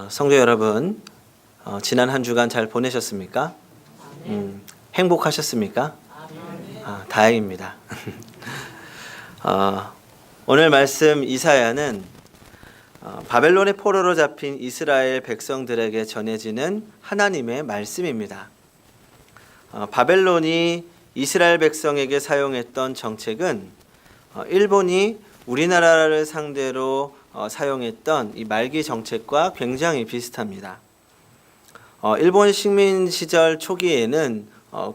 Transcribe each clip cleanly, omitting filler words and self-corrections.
성도 여러분, 지난 한 주간 잘 보내셨습니까? 행복하셨습니까? 다행입니다. 오늘 말씀 이사야는 바벨론의 포로로 잡힌 이스라엘 백성들에게 전해지는 하나님의 말씀입니다. 바벨론이 이스라엘 백성에게 사용했던 정책은 일본이 우리나라를 상대로 사용했던 이 말기 정책과 굉장히 비슷합니다. 일본 식민 시절 초기에는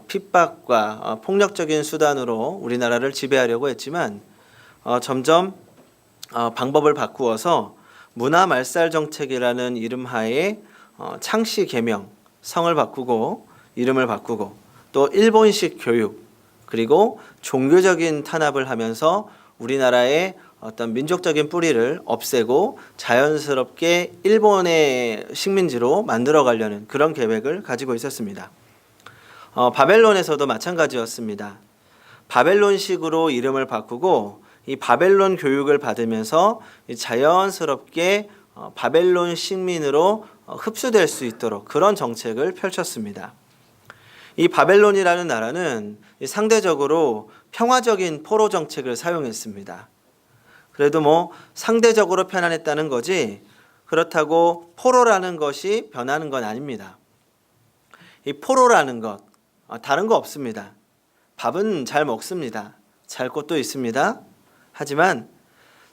핍박과 폭력적인 수단으로 우리나라를 지배하려고 했지만 점점 방법을 바꾸어서 문화 말살 정책이라는 이름하에 창씨 개명, 성을 바꾸고 이름을 바꾸고 또 일본식 교육 그리고 종교적인 탄압을 하면서 우리나라의 어떤 민족적인 뿌리를 없애고 자연스럽게 일본의 식민지로 만들어 가려는 그런 계획을 가지고 있었습니다. 바벨론에서도 마찬가지였습니다. 바벨론식으로 이름을 바꾸고 이 바벨론 교육을 받으면서 자연스럽게 바벨론 식민으로 흡수될 수 있도록 그런 정책을 펼쳤습니다. 이 바벨론이라는 나라는 상대적으로 평화적인 포로 정책을 사용했습니다. 그래도 상대적으로 편안했다는 거지 그렇다고 포로라는 것이 변하는 건 아닙니다. 이 포로라는 것 다른 거 없습니다. 밥은 잘 먹습니다. 잘 곳도 있습니다. 하지만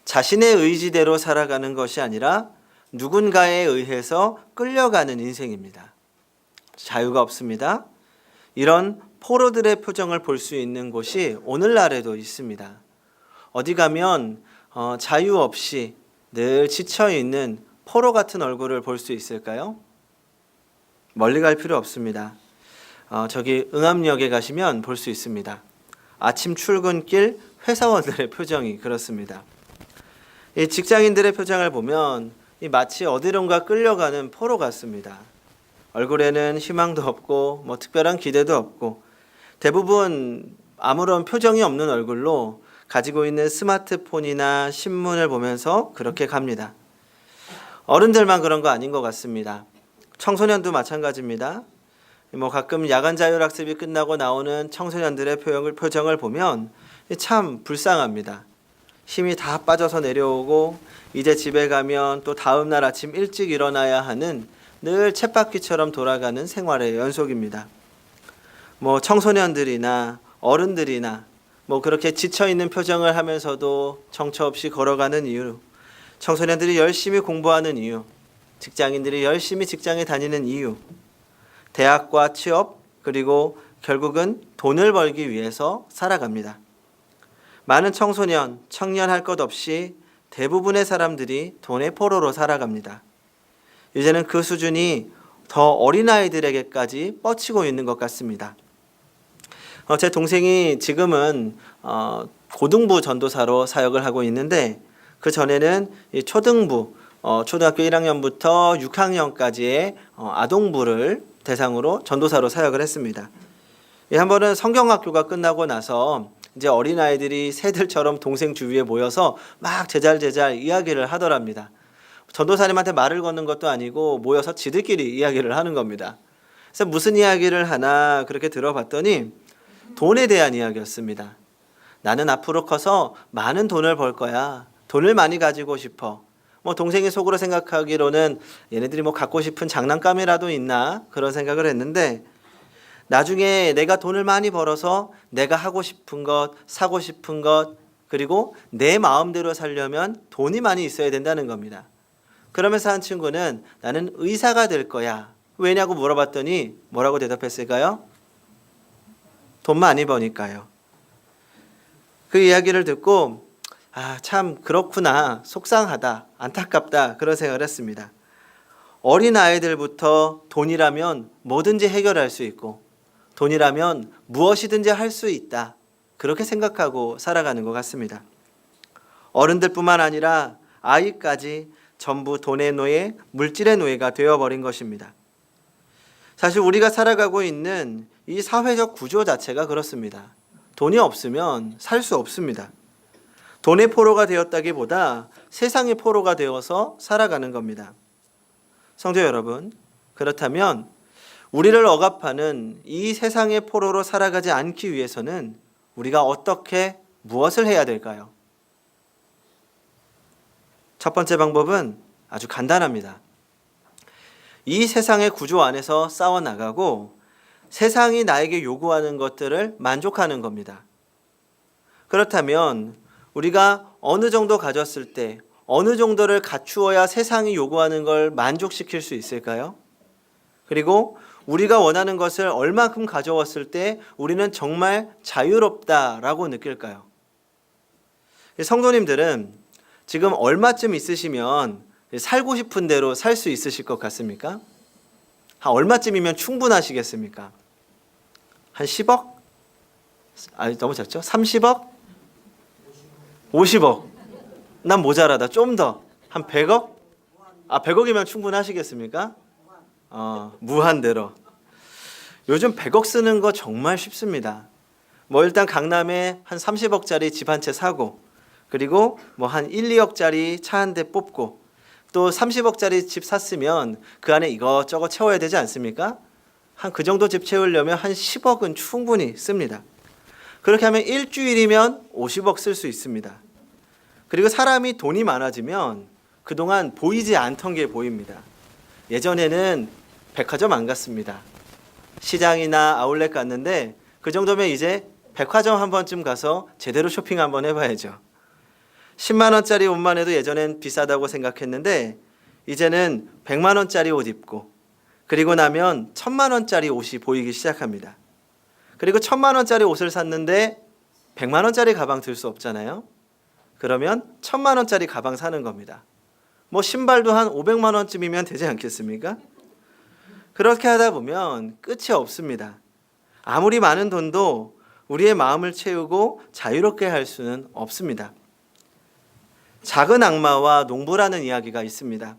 자신의 의지대로 살아가는 것이 아니라 누군가에 의해서 끌려가는 인생입니다. 자유가 없습니다. 이런 포로들의 표정을 볼 수 있는 곳이 오늘날에도 있습니다. 어디 가면 자유 없이 늘 지쳐있는 포로 같은 얼굴을 볼 수 있을까요? 멀리 갈 필요 없습니다. 저기 응암역에 가시면 볼 수 있습니다. 아침 출근길 회사원들의 표정이 그렇습니다. 이 직장인들의 표정을 보면 마치 어디론가 끌려가는 포로 같습니다. 얼굴에는 희망도 없고 특별한 기대도 없고 대부분 아무런 표정이 없는 얼굴로 가지고 있는 스마트폰이나 신문을 보면서 그렇게 갑니다. 어른들만 그런 거 아닌 것 같습니다. 청소년도 마찬가지입니다. 가끔 야간 자율학습이 끝나고 나오는 청소년들의 표정을 보면 참 불쌍합니다. 힘이 다 빠져서 내려오고 이제 집에 가면 또 다음 날 아침 일찍 일어나야 하는 늘 쳇바퀴처럼 돌아가는 생활의 연속입니다. 청소년들이나 어른들이나 그렇게 지쳐있는 표정을 하면서도 정처 없이 걸어가는 이유, 청소년들이 열심히 공부하는 이유, 직장인들이 열심히 직장에 다니는 이유, 대학과 취업, 그리고 결국은 돈을 벌기 위해서 살아갑니다. 많은 청소년, 청년 할 것 없이 대부분의 사람들이 돈의 포로로 살아갑니다. 이제는 그 수준이 더 어린아이들에게까지 뻗치고 있는 것 같습니다. 제 동생이 지금은 고등부 전도사로 사역을 하고 있는데 그 전에는 초등부, 초등학교 1학년부터 6학년까지의 아동부를 대상으로 전도사로 사역을 했습니다. 한 번은 성경학교가 끝나고 나서 이제 어린아이들이 새들처럼 동생 주위에 모여서 막 제잘제잘 이야기를 하더랍니다. 전도사님한테 말을 거는 것도 아니고 모여서 지들끼리 이야기를 하는 겁니다. 그래서 무슨 이야기를 하나 그렇게 들어봤더니 돈에 대한 이야기였습니다. 나는 앞으로 커서 많은 돈을 벌 거야. 돈을 많이 가지고 싶어. 동생이 속으로 생각하기로는 얘네들이 갖고 싶은 장난감이라도 있나 그런 생각을 했는데 나중에 내가 돈을 많이 벌어서 내가 하고 싶은 것, 사고 싶은 것 그리고 내 마음대로 살려면 돈이 많이 있어야 된다는 겁니다. 그러면서 한 친구는 나는 의사가 될 거야. 왜냐고 물어봤더니 뭐라고 대답했을까요? 돈 많이 버니까요. 그 이야기를 듣고 참 그렇구나, 속상하다, 안타깝다 그런 생각을 했습니다. 어린아이들부터 돈이라면 뭐든지 해결할 수 있고 돈이라면 무엇이든지 할 수 있다 그렇게 생각하고 살아가는 것 같습니다. 어른들뿐만 아니라 아이까지 전부 돈의 노예, 물질의 노예가 되어버린 것입니다. 사실 우리가 살아가고 있는 이 사회적 구조 자체가 그렇습니다. 돈이 없으면 살 수 없습니다. 돈의 포로가 되었다기보다 세상의 포로가 되어서 살아가는 겁니다. 성도 여러분, 그렇다면 우리를 억압하는 이 세상의 포로로 살아가지 않기 위해서는 우리가 어떻게 무엇을 해야 될까요? 첫 번째 방법은 아주 간단합니다. 이 세상의 구조 안에서 싸워나가고 세상이 나에게 요구하는 것들을 만족하는 겁니다. 그렇다면 우리가 어느 정도 가졌을 때 어느 정도를 갖추어야 세상이 요구하는 걸 만족시킬 수 있을까요? 그리고 우리가 원하는 것을 얼마큼 가져왔을 때 우리는 정말 자유롭다라고 느낄까요? 성도님들은 지금 얼마쯤 있으시면 살고 싶은 대로 살 수 있으실 것 같습니까? 한 얼마쯤이면 충분하시겠습니까? 한 10억? 너무 작죠? 30억? 50억? 난 모자라다. 좀 더. 한 100억? 100억이면 충분하시겠습니까? 무한대로. 요즘 100억 쓰는 거 정말 쉽습니다. 일단 강남에 한 30억짜리 집 한 채 사고, 그리고 한 1, 2억짜리 차 한 대 뽑고, 또 30억짜리 집 샀으면 그 안에 이것저것 채워야 되지 않습니까? 한 그 정도 집 채우려면 한 10억은 충분히 씁니다. 그렇게 하면 일주일이면 50억 쓸 수 있습니다. 그리고 사람이 돈이 많아지면 그동안 보이지 않던 게 보입니다. 예전에는 백화점 안 갔습니다. 시장이나 아울렛 갔는데 그 정도면 이제 백화점 한 번쯤 가서 제대로 쇼핑 한번 해봐야죠. 10만 원짜리 옷만 해도 예전엔 비싸다고 생각했는데 이제는 100만 원짜리 옷 입고 그리고 나면 1000만 원짜리 옷이 보이기 시작합니다. 그리고 1000만 원짜리 옷을 샀는데 100만 원짜리 가방 들 수 없잖아요. 그러면 1000만 원짜리 가방 사는 겁니다. 신발도 한 500만 원쯤이면 되지 않겠습니까? 그렇게 하다 보면 끝이 없습니다. 아무리 많은 돈도 우리의 마음을 채우고 자유롭게 할 수는 없습니다. 작은 악마와 농부라는 이야기가 있습니다.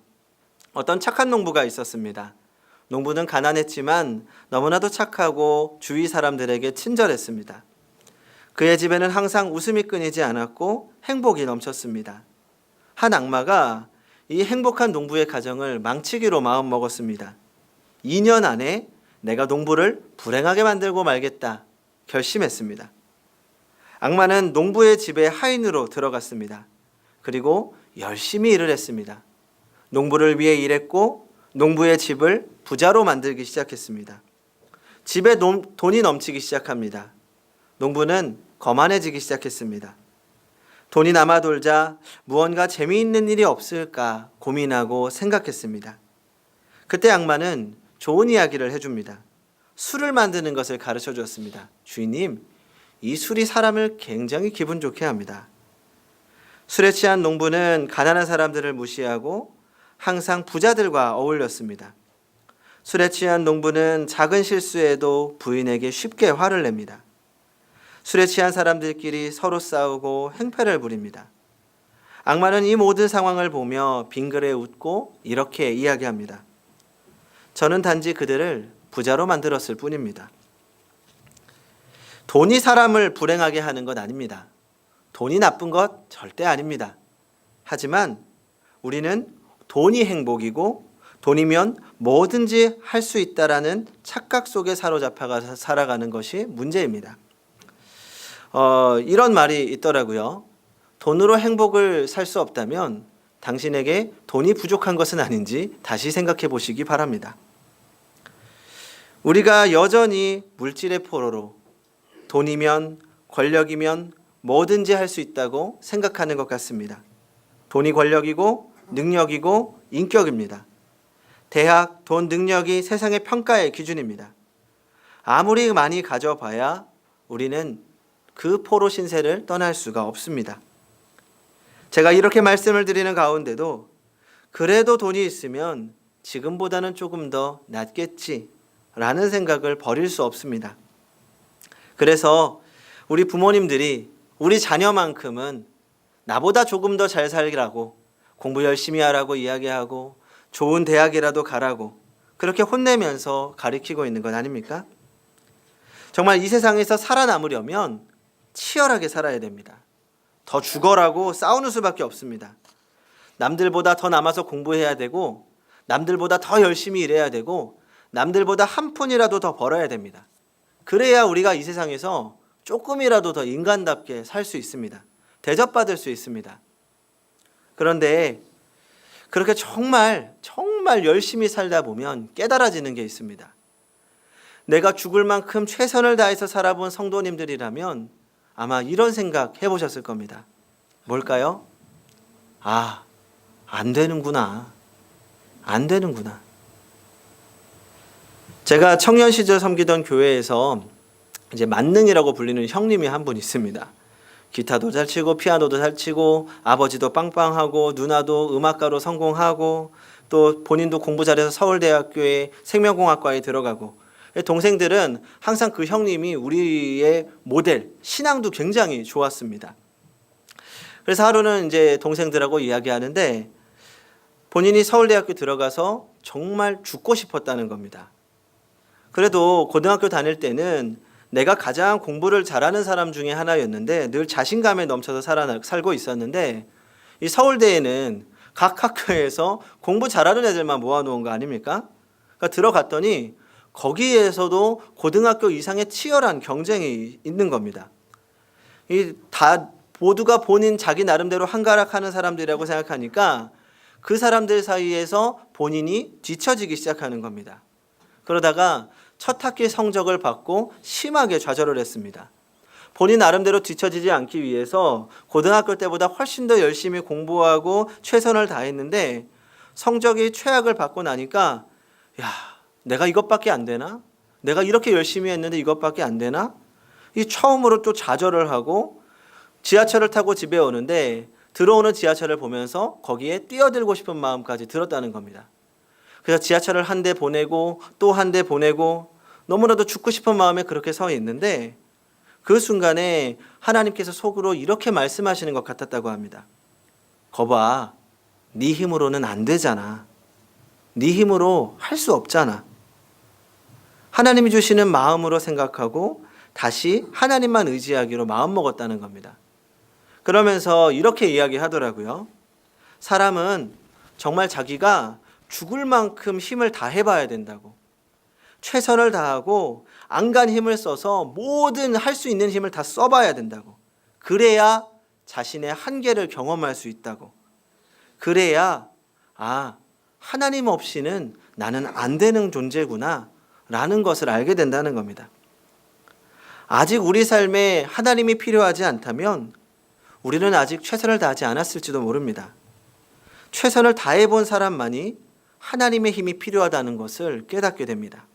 어떤 착한 농부가 있었습니다. 농부는 가난했지만 너무나도 착하고 주위 사람들에게 친절했습니다. 그의 집에는 항상 웃음이 끊이지 않았고 행복이 넘쳤습니다. 한 악마가 이 행복한 농부의 가정을 망치기로 마음먹었습니다. 2년 안에 내가 농부를 불행하게 만들고 말겠다 결심했습니다. 악마는 농부의 집에 하인으로 들어갔습니다. 그리고 열심히 일을 했습니다. 농부를 위해 일했고 농부의 집을 부자로 만들기 시작했습니다. 집에 돈이 넘치기 시작합니다. 농부는 거만해지기 시작했습니다. 돈이 남아 돌자 무언가 재미있는 일이 없을까 고민하고 생각했습니다. 그때 악마는 좋은 이야기를 해줍니다. 술을 만드는 것을 가르쳐 주었습니다. 주인님, 이 술이 사람을 굉장히 기분 좋게 합니다. 술에 취한 농부는 가난한 사람들을 무시하고 항상 부자들과 어울렸습니다. 술에 취한 농부는 작은 실수에도 부인에게 쉽게 화를 냅니다. 술에 취한 사람들끼리 서로 싸우고 행패를 부립니다. 악마는 이 모든 상황을 보며 빙그레 웃고 이렇게 이야기합니다. 저는 단지 그들을 부자로 만들었을 뿐입니다. 돈이 사람을 불행하게 하는 것 아닙니다. 돈이 나쁜 것 절대 아닙니다. 하지만 우리는 돈이 행복이고 돈이면 뭐든지 할 수 있다라는 착각 속에 사로잡혀 살아가는 것이 문제입니다. 이런 말이 있더라고요. 돈으로 행복을 살 수 없다면 당신에게 돈이 부족한 것은 아닌지 다시 생각해 보시기 바랍니다. 우리가 여전히 물질의 포로로 돈이면 권력이면 뭐든지 할 수 있다고 생각하는 것 같습니다. 돈이 권력이고 능력이고 인격입니다. 대학, 돈, 능력이 세상의 평가의 기준입니다. 아무리 많이 가져봐야 우리는 그 포로 신세를 떠날 수가 없습니다. 제가 이렇게 말씀을 드리는 가운데도 그래도 돈이 있으면 지금보다는 조금 더 낫겠지라는 생각을 버릴 수 없습니다. 그래서 우리 부모님들이 우리 자녀만큼은 나보다 조금 더 잘 살라고 공부 열심히 하라고 이야기하고 좋은 대학이라도 가라고 그렇게 혼내면서 가르치고 있는 건 아닙니까? 정말 이 세상에서 살아남으려면 치열하게 살아야 됩니다. 더 죽어라고 싸우는 수밖에 없습니다. 남들보다 더 남아서 공부해야 되고 남들보다 더 열심히 일해야 되고 남들보다 한 푼이라도 더 벌어야 됩니다. 그래야 우리가 이 세상에서 조금이라도 더 인간답게 살 수 있습니다. 대접받을 수 있습니다. 그런데 그렇게 정말 열심히 살다 보면 깨달아지는 게 있습니다. 내가 죽을 만큼 최선을 다해서 살아본 성도님들이라면 아마 이런 생각 해보셨을 겁니다. 뭘까요? 안 되는구나. 안 되는구나. 제가 청년 시절 섬기던 교회에서 이제 만능이라고 불리는 형님이 한 분 있습니다. 기타도 잘 치고 피아노도 잘 치고 아버지도 빵빵하고 누나도 음악가로 성공하고 또 본인도 공부 잘해서 서울대학교에 생명공학과에 들어가고, 동생들은 항상 그 형님이 우리의 모델, 신앙도 굉장히 좋았습니다. 그래서 하루는 이제 동생들하고 이야기하는데 본인이 서울대학교 들어가서 정말 죽고 싶었다는 겁니다. 그래도 고등학교 다닐 때는 내가 가장 공부를 잘하는 사람 중에 하나였는데 늘 자신감에 넘쳐서 살고 있었는데, 이 서울대에는 각 학교에서 공부 잘하는 애들만 모아놓은 거 아닙니까? 그러니까 들어갔더니 거기에서도 고등학교 이상의 치열한 경쟁이 있는 겁니다. 다 모두가 본인 자기 나름대로 한가락하는 사람들이라고 생각하니까 그 사람들 사이에서 본인이 뒤처지기 시작하는 겁니다. 그러다가 첫 학기 성적을 받고 심하게 좌절을 했습니다. 본인 나름대로 뒤처지지 않기 위해서 고등학교 때보다 훨씬 더 열심히 공부하고 최선을 다했는데 성적이 최악을 받고 나니까 내가 이것밖에 안 되나? 내가 이렇게 열심히 했는데 이것밖에 안 되나? 이 처음으로 또 좌절을 하고 지하철을 타고 집에 오는데 들어오는 지하철을 보면서 거기에 뛰어들고 싶은 마음까지 들었다는 겁니다. 그래서 지하철을 한 대 보내고 또 한 대 보내고 너무나도 죽고 싶은 마음에 그렇게 서 있는데 그 순간에 하나님께서 속으로 이렇게 말씀하시는 것 같았다고 합니다. 거봐, 네 힘으로는 안 되잖아. 네 힘으로 할 수 없잖아. 하나님이 주시는 마음으로 생각하고 다시 하나님만 의지하기로 마음먹었다는 겁니다. 그러면서 이렇게 이야기하더라고요. 사람은 정말 자기가 죽을 만큼 힘을 다해봐야 된다고. 최선을 다하고 안간 힘을 써서 모든 할 수 있는 힘을 다 써봐야 된다고. 그래야 자신의 한계를 경험할 수 있다고. 그래야 하나님 없이는 나는 안 되는 존재구나 라는 것을 알게 된다는 겁니다. 아직 우리 삶에 하나님이 필요하지 않다면 우리는 아직 최선을 다하지 않았을지도 모릅니다. 최선을 다해본 사람만이 하나님의 힘이 필요하다는 것을 깨닫게 됩니다.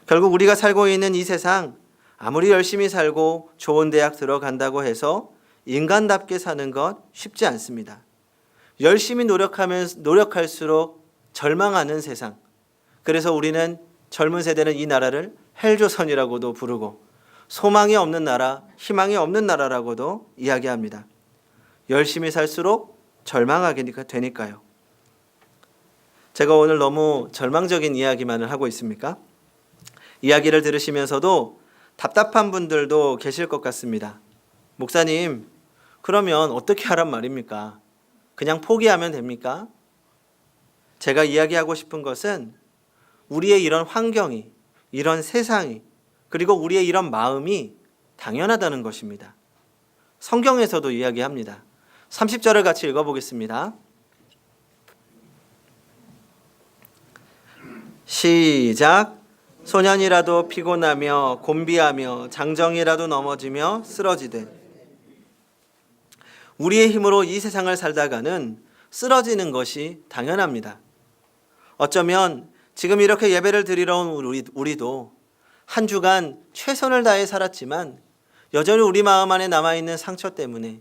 결국 우리가 살고 있는 이 세상, 아무리 열심히 살고 좋은 대학 들어간다고 해서 인간답게 사는 것 쉽지 않습니다. 열심히 노력할수록 절망하는 세상. 그래서 우리는 젊은 세대는 이 나라를 헬조선이라고도 부르고 소망이 없는 나라, 희망이 없는 나라라고도 이야기합니다. 열심히 살수록 절망하게 되니까요. 제가 오늘 너무 절망적인 이야기만을 하고 있습니까? 이야기를 들으시면서도 답답한 분들도 계실 것 같습니다. 목사님, 그러면 어떻게 하란 말입니까? 그냥 포기하면 됩니까? 제가 이야기하고 싶은 것은 우리의 이런 환경이, 이런 세상이, 그리고 우리의 이런 마음이 당연하다는 것입니다. 성경에서도 이야기합니다. 30절을 같이 읽어보겠습니다. 시작. 소년이라도 피곤하며 곤비하며 장정이라도 넘어지며 쓰러지되. 우리의 힘으로 이 세상을 살다가는 쓰러지는 것이 당연합니다. 어쩌면 지금 이렇게 예배를 드리러 온 우리도 한 주간 최선을 다해 살았지만 여전히 우리 마음 안에 남아있는 상처 때문에,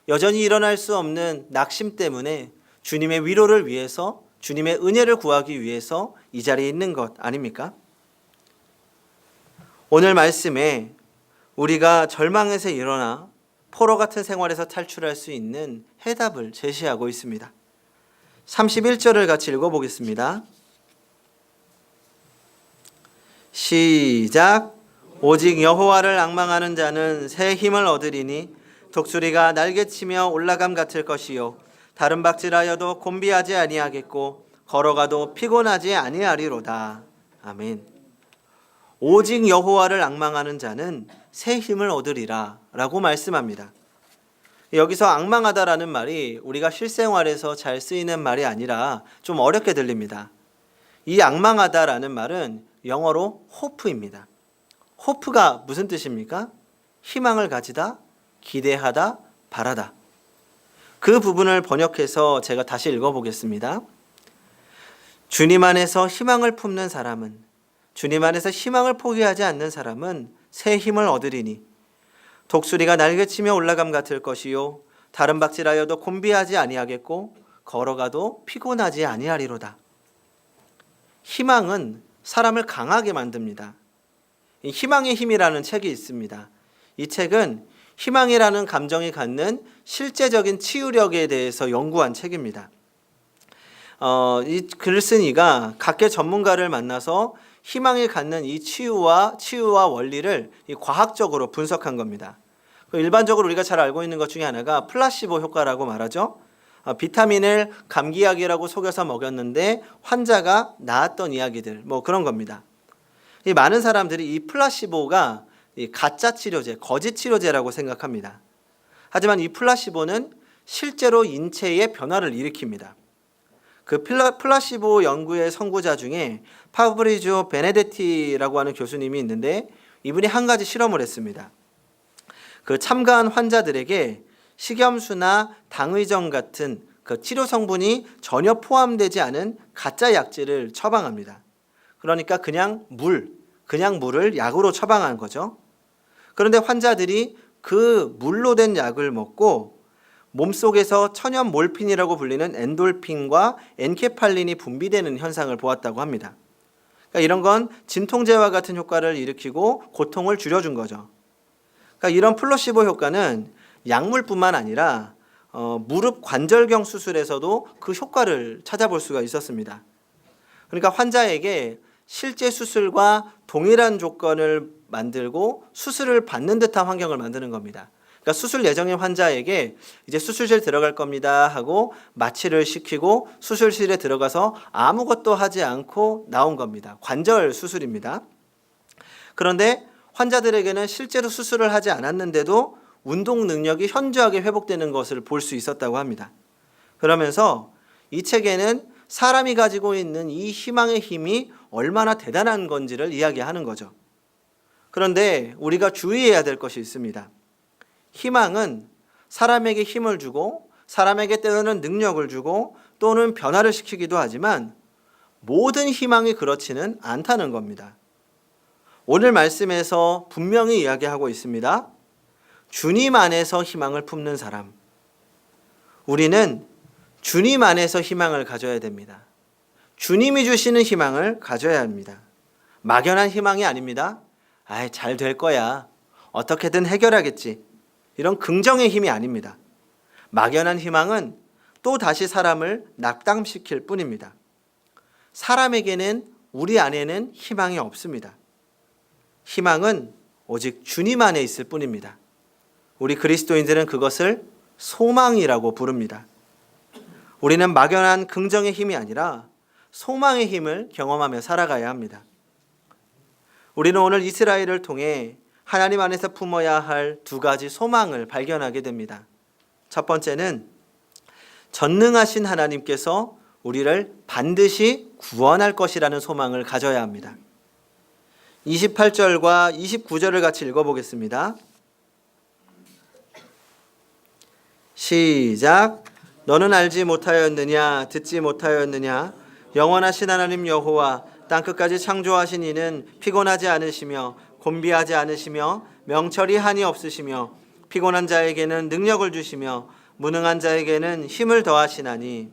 여전히 일어날 수 없는 낙심 때문에 주님의 위로를 위해서, 주님의 은혜를 구하기 위해서 이 자리에 있는 것 아닙니까? 오늘 말씀에 우리가 절망에서 일어나 포로 같은 생활에서 탈출할 수 있는 해답을 제시하고 있습니다. 31절을 같이 읽어보겠습니다. 시작. 오직 여호와를 앙망하는 자는 새 힘을 얻으리니 독수리가 날개치며 올라감 같을 것이요 다른 박질하여도 곤비하지 아니하겠고 걸어가도 피곤하지 아니하리로다. 아멘. 오직 여호와를 앙망하는 자는 새 힘을 얻으리라 라고 말씀합니다. 여기서 앙망하다라는 말이 우리가 실생활에서 잘 쓰이는 말이 아니라 좀 어렵게 들립니다. 이 앙망하다라는 말은 영어로 호프입니다. 호프가 무슨 뜻입니까? 희망을 가지다, 기대하다, 바라다. 그 부분을 번역해서 제가 다시 읽어보겠습니다. 주님 안에서 희망을 품는 사람은, 주님 안에서 희망을 포기하지 않는 사람은 새 힘을 얻으리니 독수리가 날개치며 올라감 같을 것이요 다른 박질하여도 곤비하지 아니하겠고 걸어가도 피곤하지 아니하리로다. 희망은 사람을 강하게 만듭니다. 희망의 힘이라는 책이 있습니다. 이 책은 희망이라는 감정이 갖는 실제적인 치유력에 대해서 연구한 책입니다. 이 글쓴이가 각계 전문가를 만나서 희망이 갖는 이 치유와 원리를 과학적으로 분석한 겁니다. 일반적으로 우리가 잘 알고 있는 것 중에 하나가 플라시보 효과라고 말하죠. 비타민을 감기약이라고 속여서 먹였는데 환자가 나았던 이야기들, 뭐 그런 겁니다. 이 많은 사람들이 이 플라시보가 이 가짜 치료제, 거짓 치료제라고 생각합니다. 하지만 이 플라시보는 실제로 인체의 변화를 일으킵니다. 그 플라시보 연구의 선구자 중에 파브리조 베네데티라고 하는 교수님이 있는데 이분이 한 가지 실험을 했습니다. 그 참가한 환자들에게 식염수나 당의정 같은 그 치료 성분이 전혀 포함되지 않은 가짜 약질을 처방합니다. 그러니까 그냥 물을 약으로 처방한 거죠. 그런데 환자들이 그 물로 된 약을 먹고 몸속에서 천연 몰핀이라고 불리는 엔돌핀과 엔케팔린이 분비되는 현상을 보았다고 합니다. 그러니까 이런 건 진통제와 같은 효과를 일으키고 고통을 줄여준 거죠. 그러니까 이런 플라시보 효과는 약물뿐만 아니라 무릎 관절경 수술에서도 그 효과를 찾아볼 수가 있었습니다. 그러니까 환자에게 실제 수술과 동일한 조건을 만들고 수술을 받는 듯한 환경을 만드는 겁니다. 그러니까 수술 예정인 환자에게 이제 수술실 들어갈 겁니다 하고 마취를 시키고 수술실에 들어가서 아무것도 하지 않고 나온 겁니다. 관절 수술입니다. 그런데 환자들에게는 실제로 수술을 하지 않았는데도 운동 능력이 현저하게 회복되는 것을 볼 수 있었다고 합니다. 그러면서 이 책에는 사람이 가지고 있는 이 희망의 힘이 얼마나 대단한 건지를 이야기하는 거죠. 그런데 우리가 주의해야 될 것이 있습니다. 희망은 사람에게 힘을 주고 사람에게 때로는 능력을 주고 또는 변화를 시키기도 하지만 모든 희망이 그렇지는 않다는 겁니다. 오늘 말씀에서 분명히 이야기하고 있습니다. 주님 안에서 희망을 품는 사람. 우리는 주님 안에서 희망을 가져야 됩니다. 주님이 주시는 희망을 가져야 합니다. 막연한 희망이 아닙니다. 잘 될 거야. 어떻게든 해결하겠지. 이런 긍정의 힘이 아닙니다. 막연한 희망은 또 다시 사람을 낙담시킬 뿐입니다. 사람에게는 우리 안에는 희망이 없습니다. 희망은 오직 주님 안에 있을 뿐입니다. 우리 그리스도인들은 그것을 소망이라고 부릅니다. 우리는 막연한 긍정의 힘이 아니라 소망의 힘을 경험하며 살아가야 합니다. 우리는 오늘 이스라엘을 통해 하나님 안에서 품어야 할 두 가지 소망을 발견하게 됩니다. 첫 번째는 전능하신 하나님께서 우리를 반드시 구원할 것이라는 소망을 가져야 합니다. 28절과 29절을 같이 읽어보겠습니다. 시작. 너는 알지 못하였느냐 듣지 못하였느냐 영원하신 하나님 여호와 땅끝까지 창조하신 이는 피곤하지 않으시며 곤비하지 않으시며 명철이 한이 없으시며 피곤한 자에게는 능력을 주시며 무능한 자에게는 힘을 더하시나니.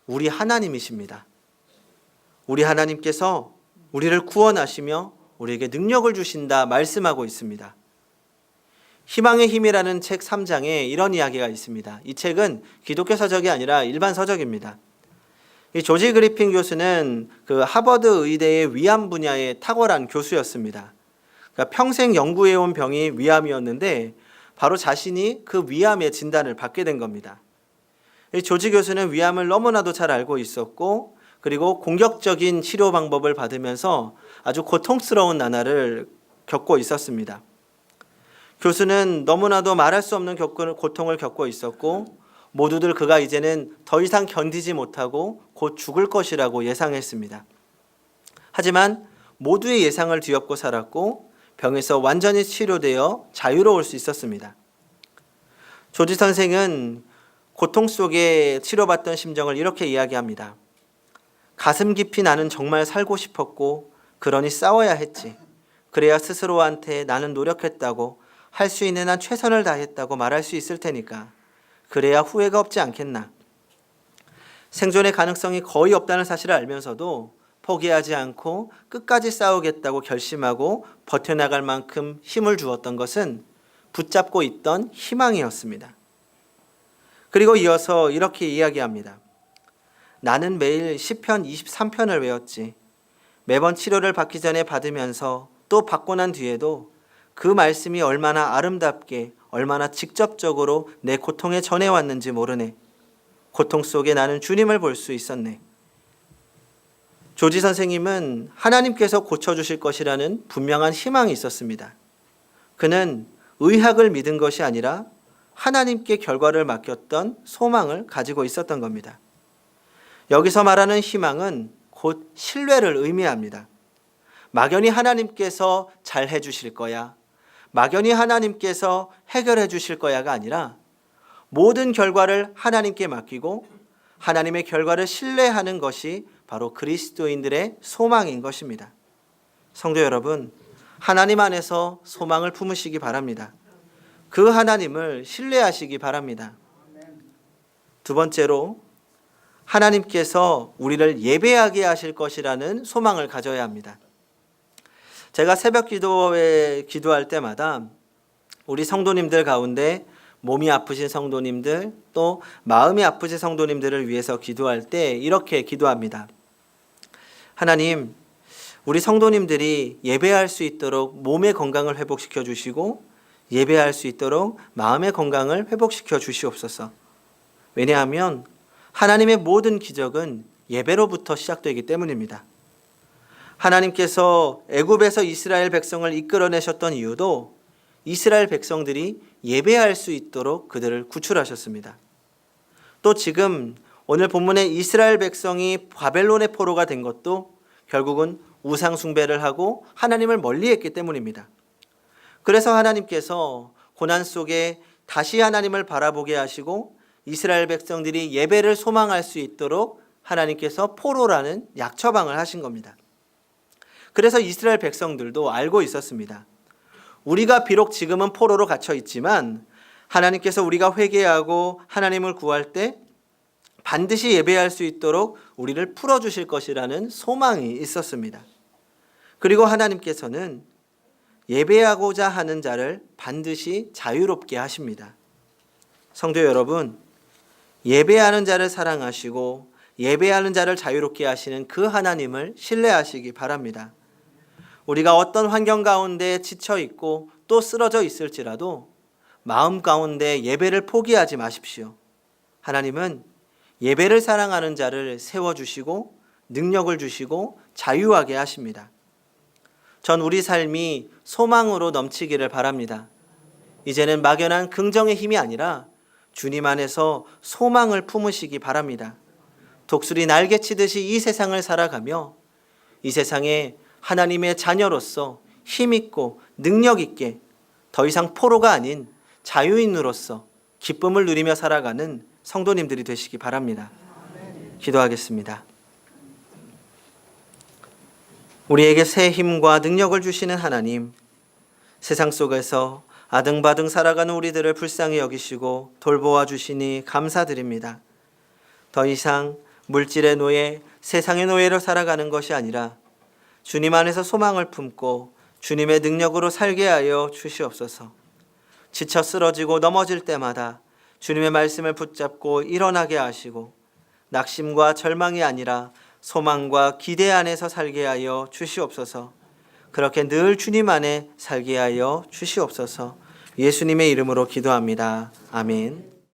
우리 하나님이십니다. 우리 하나님께서 우리를 구원하시며 우리에게 능력을 주신다 말씀하고 있습니다. 희망의 힘이라는 책 3장에 이런 이야기가 있습니다. 이 책은 기독교 서적이 아니라 일반 서적입니다. 이 조지 그리핀 교수는 그 하버드 의대의 위암 분야의 탁월한 교수였습니다. 그러니까 평생 연구해온 병이 위암이었는데 바로 자신이 그 위암의 진단을 받게 된 겁니다. 이 조지 교수는 위암을 너무나도 잘 알고 있었고, 그리고 공격적인 치료 방법을 받으면서 아주 고통스러운 나날을 겪고 있었습니다. 교수는 너무나도 말할 수 없는 고통을 겪고 있었고, 모두들 그가 이제는 더 이상 견디지 못하고 곧 죽을 것이라고 예상했습니다. 하지만 모두의 예상을 뒤엎고 살았고, 병에서 완전히 치료되어 자유로울 수 있었습니다. 조지 선생은 고통 속에 치료받던 심정을 이렇게 이야기합니다. 가슴 깊이 나는 정말 살고 싶었고, 그러니 싸워야 했지. 그래야 스스로한테 나는 노력했다고, 할 수 있는 한 최선을 다했다고 말할 수 있을 테니까. 그래야 후회가 없지 않겠나. 생존의 가능성이 거의 없다는 사실을 알면서도 포기하지 않고 끝까지 싸우겠다고 결심하고 버텨나갈 만큼 힘을 주었던 것은 붙잡고 있던 희망이었습니다. 그리고 이어서 이렇게 이야기합니다. 나는 매일 시편 23편을 외웠지. 매번 치료를 받기 전에 받으면서 또 받고 난 뒤에도 그 말씀이 얼마나 아름답게, 얼마나 직접적으로 내 고통에 전해왔는지 모르네. 고통 속에 나는 주님을 볼 수 있었네. 조지 선생님은 하나님께서 고쳐주실 것이라는 분명한 희망이 있었습니다. 그는 의학을 믿은 것이 아니라 하나님께 결과를 맡겼던 소망을 가지고 있었던 겁니다. 여기서 말하는 희망은 곧 신뢰를 의미합니다. 막연히 하나님께서 잘 해주실 거야, 막연히 하나님께서 해결해 주실 거야가 아니라 모든 결과를 하나님께 맡기고 하나님의 결과를 신뢰하는 것이 바로 그리스도인들의 소망인 것입니다. 성도 여러분, 하나님 안에서 소망을 품으시기 바랍니다. 그 하나님을 신뢰하시기 바랍니다. 두 번째로, 하나님께서 우리를 예배하게 하실 것이라는 소망을 가져야 합니다. 제가 새벽 기도회 기도할 때마다 우리 성도님들 가운데 몸이 아프신 성도님들, 또 마음이 아프신 성도님들을 위해서 기도할 때 이렇게 기도합니다. 하나님, 우리 성도님들이 예배할 수 있도록 몸의 건강을 회복시켜 주시고 예배할 수 있도록 마음의 건강을 회복시켜 주시옵소서. 왜냐하면 하나님의 모든 기적은 예배로부터 시작되기 때문입니다. 하나님께서 애굽에서 이스라엘 백성을 이끌어내셨던 이유도 이스라엘 백성들이 예배할 수 있도록 그들을 구출하셨습니다. 또 지금 오늘 본문의 이스라엘 백성이 바벨론의 포로가 된 것도 결국은 우상 숭배를 하고 하나님을 멀리했기 때문입니다. 그래서 하나님께서 고난 속에 다시 하나님을 바라보게 하시고 이스라엘 백성들이 예배를 소망할 수 있도록 하나님께서 포로라는 약처방을 하신 겁니다. 그래서 이스라엘 백성들도 알고 있었습니다. 우리가 비록 지금은 포로로 갇혀 있지만 하나님께서 우리가 회개하고 하나님을 구할 때 반드시 예배할 수 있도록 우리를 풀어주실 것이라는 소망이 있었습니다. 그리고 하나님께서는 예배하고자 하는 자를 반드시 자유롭게 하십니다. 성도 여러분, 예배하는 자를 사랑하시고 예배하는 자를 자유롭게 하시는 그 하나님을 신뢰하시기 바랍니다. 우리가 어떤 환경 가운데 지쳐 있고 또 쓰러져 있을지라도 마음 가운데 예배를 포기하지 마십시오. 하나님은 예배를 사랑하는 자를 세워주시고 능력을 주시고 자유하게 하십니다. 전 우리 삶이 소망으로 넘치기를 바랍니다. 이제는 막연한 긍정의 힘이 아니라 주님 안에서 소망을 품으시기 바랍니다. 독수리 날개치듯이 이 세상을 살아가며 이 세상에 하나님의 자녀로서 힘있고 능력있게 더 이상 포로가 아닌 자유인으로서 기쁨을 누리며 살아가는 성도님들이 되시기 바랍니다. 기도하겠습니다. 우리에게 새 힘과 능력을 주시는 하나님, 세상 속에서 아등바등 살아가는 우리들을 불쌍히 여기시고 돌보아 주시니 감사드립니다. 더 이상 물질의 노예, 세상의 노예로 살아가는 것이 아니라 주님 안에서 소망을 품고 주님의 능력으로 살게 하여 주시옵소서. 지쳐 쓰러지고 넘어질 때마다 주님의 말씀을 붙잡고 일어나게 하시고 낙심과 절망이 아니라 소망과 기대 안에서 살게 하여 주시옵소서. 그렇게 늘 주님 안에 살게 하여 주시옵소서. 예수님의 이름으로 기도합니다. 아멘.